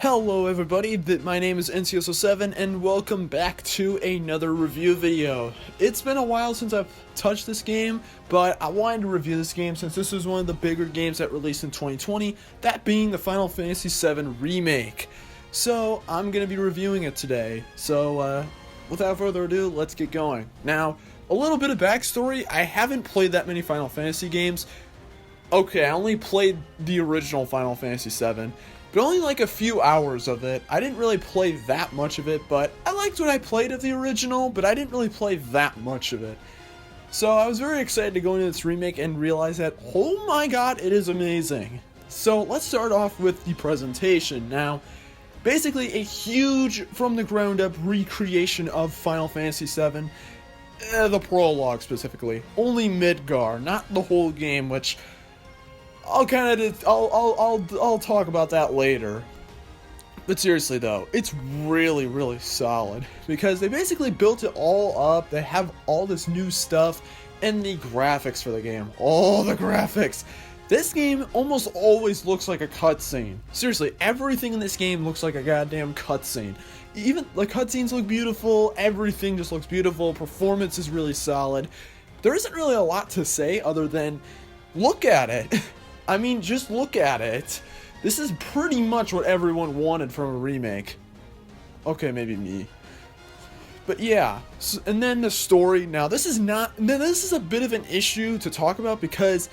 Hello everybody, my name is NCS07 and welcome back to another review video. It's been a while since I've touched this game, but I wanted to review this game since this is one of the bigger games that released in 2020, that being the Final Fantasy VII Remake. So I'm going to be reviewing it today, so without further ado, let's get going. Now, a little bit of backstory, I haven't played that many Final Fantasy games. Okay, I only played the original Final Fantasy VII. But only like a few hours of it. I didn't really play that much of it, but I liked what I played of the original, but I didn't really play that much of it. So I was very excited to go into this remake and realize that, oh my god, it is amazing. So let's start off with the presentation. Now, basically a huge from the ground up recreation of Final Fantasy VII. The prologue specifically. Only Midgar, not the whole game, which I'll talk about that later. But seriously though, it's really solid because they basically built it all up. They have all this new stuff and the graphics for the game. All the graphics. This game almost always looks like a cutscene. Seriously, everything in this game looks like a goddamn cutscene. Even the cutscenes look beautiful, everything just looks beautiful, performance is really solid. There isn't really a lot to say other than look at it. I mean, just look at it. This is pretty much what everyone wanted from a remake. Okay, maybe me. But yeah, and then the story. Now, this is a bit of an issue to talk about because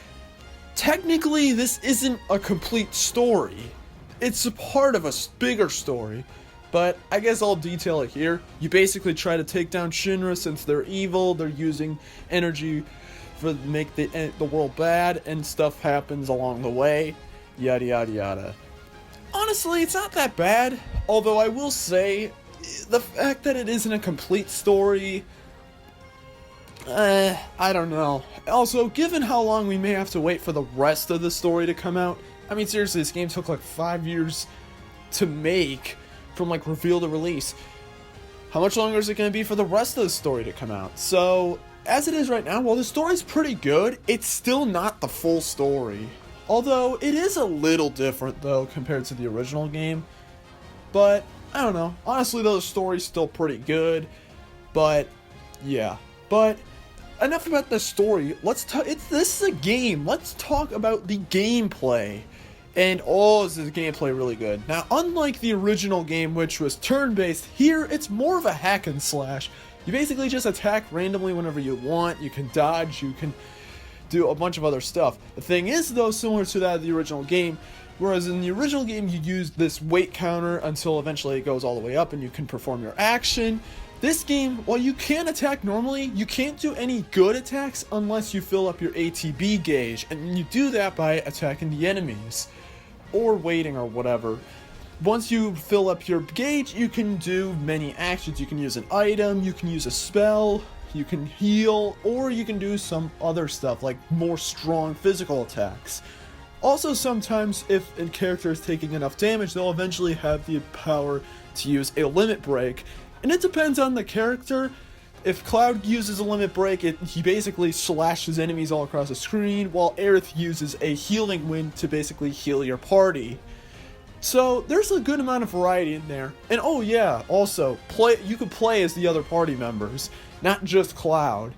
technically this isn't a complete story. It's a part of a bigger story. But I guess I'll detail it here. You basically try to take down Shinra since they're evil. They're using energy to make the world bad, and stuff happens along the way, yada yada yada. Honestly, it's not that bad, although I will say, the fact that it isn't a complete story, I don't know. Also, given how long we may have to wait for the rest of the story to come out, I mean seriously, this game took like 5 years to make, from like reveal to release. How much longer is it going to be for the rest of the story to come out? So, as it is right now, while the story's pretty good, it's still not the full story. Although, it is a little different, though, compared to the original game. But, I don't know. Honestly, though, the story's still pretty good. But, yeah. But, enough about the story. This is a game. Let's talk about the gameplay. And, is the gameplay really good. Now, unlike the original game, which was turn-based, here, it's more of a hack and slash. You basically just attack randomly whenever you want, you can dodge, you can do a bunch of other stuff. The thing is, though, similar to that of the original game, whereas in the original game you use this weight counter until eventually it goes all the way up and you can perform your action. This game, while you can attack normally, you can't do any good attacks unless you fill up your ATB gauge, and you do that by attacking the enemies, or waiting or whatever. Once you fill up your gauge, you can do many actions. You can use an item, you can use a spell, you can heal, or you can do some other stuff like more strong physical attacks. Also, sometimes if a character is taking enough damage, they'll eventually have the power to use a limit break. And it depends on the character. If Cloud uses a limit break, he basically slashes enemies all across the screen, while Aerith uses a healing wind to basically heal your party. So, there's a good amount of variety in there. And oh yeah, also, you can play as the other party members, not just Cloud.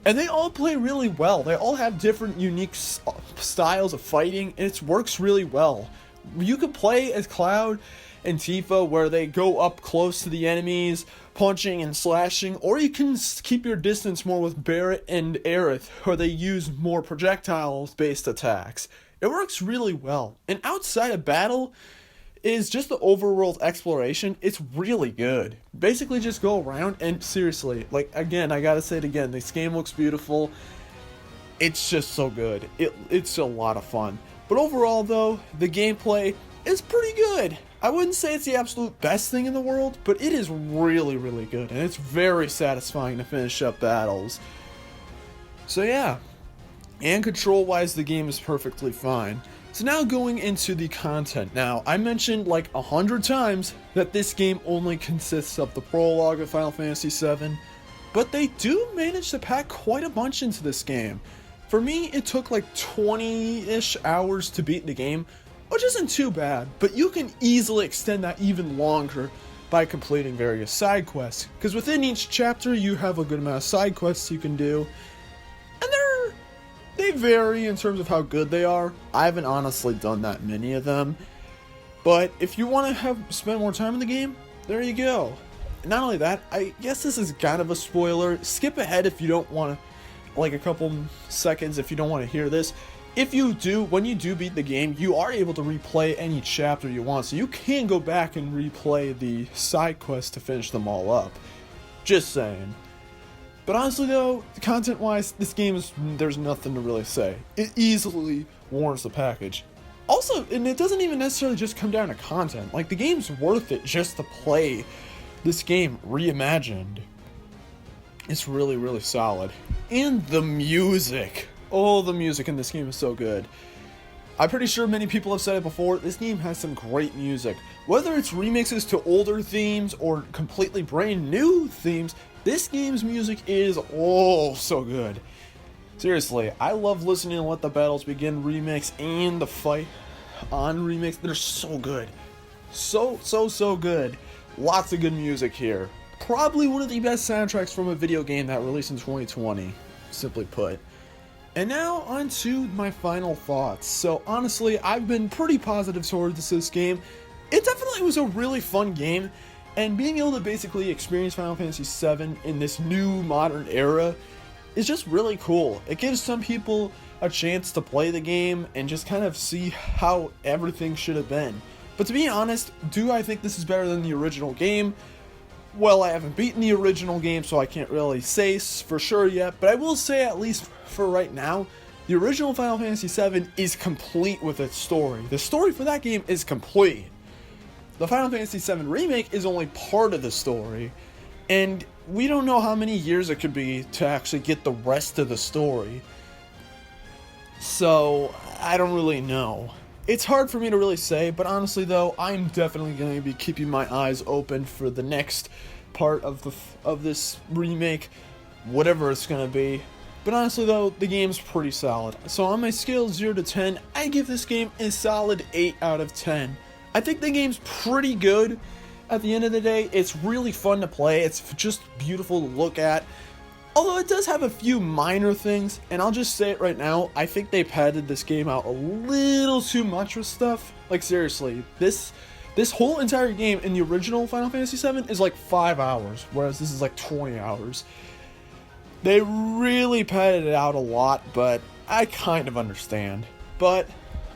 And they all play really well. They all have different unique styles of fighting, and it works really well. You can play as Cloud and Tifa, where they go up close to the enemies, punching and slashing, or you can keep your distance more with Barret and Aerith, where they use more projectile-based attacks. It works really well. And outside of battle is just the overworld exploration. It's really good. Basically just go around and seriously, like again, I gotta say it again, this game looks beautiful. It's just so good. It's a lot of fun. But overall though, the gameplay is pretty good. I wouldn't say it's the absolute best thing in the world, but it is really good, and it's very satisfying to finish up battles. So yeah. And control-wise, the game is perfectly fine. So now going into the content. Now, I mentioned like 100 times that this game only consists of the prologue of Final Fantasy VII, but they do manage to pack quite a bunch into this game. For me, it took like 20-ish hours to beat the game, which isn't too bad, but you can easily extend that even longer by completing various side quests, because within each chapter you have a good amount of side quests you can do, and they vary in terms of how good they are. I haven't honestly done that many of them, but if you want to spend more time in the game, there you go. Not only that, I guess this is kind of a spoiler. Skip ahead if you don't want to, like a couple seconds if you don't want to hear this. If you do, when you do beat the game, you are able to replay any chapter you want, so you can go back and replay the side quests to finish them all up. Just saying. But honestly though, content-wise, this game there's nothing to really say. It easily warrants the package. Also, and it doesn't even necessarily just come down to content. Like, the game's worth it just to play this game reimagined. It's really, really solid. And the music. Oh, the music in this game is so good. I'm pretty sure many people have said it before, this game has some great music. Whether it's remixes to older themes or completely brand new themes, this game's music is oh so good. Seriously, I love listening to Let the Battles Begin remix and the Fight On remix. They're so good. So good. Lots of good music here. Probably one of the best soundtracks from a video game that released in 2020, simply put. And now on to my final thoughts. So honestly, I've been pretty positive towards this game. It definitely was a really fun game, and being able to basically experience Final Fantasy VII in this new modern era is just really cool. It gives some people a chance to play the game and just kind of see how everything should have been. But to be honest, do I think this is better than the original game? Well, I haven't beaten the original game, so I can't really say for sure yet, but I will say, at least for right now, the original Final Fantasy VII is complete with its story. The story for that game is complete. The Final Fantasy VII Remake is only part of the story, and we don't know how many years it could be to actually get the rest of the story. So, I don't really know. It's hard for me to really say, but honestly though, I'm definitely going to be keeping my eyes open for the next part of this remake, whatever it's going to be. But honestly though, the game's pretty solid. So on my scale of 0 to 10, I give this game a solid 8 out of 10. I think the game's pretty good. At the end of the day, it's really fun to play. It's just beautiful to look at. Although it does have a few minor things, and I'll just say it right now, I think they padded this game out a little too much with stuff. Like, seriously, this whole entire game in the original Final Fantasy VII is like 5 hours, whereas this is like 20 hours. They really padded it out a lot, but I kind of understand. But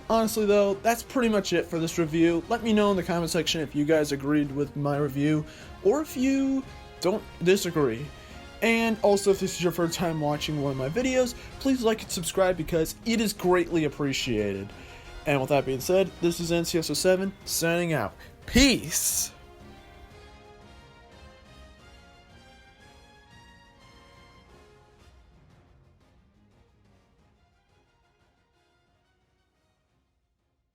honestly though, that's pretty much it for this review. Let me know in the comment section if you guys agreed with my review, or if you don't disagree. And also, if this is your first time watching one of my videos, please like and subscribe because it is greatly appreciated. And with that being said, this is NCSO7 signing out. Peace!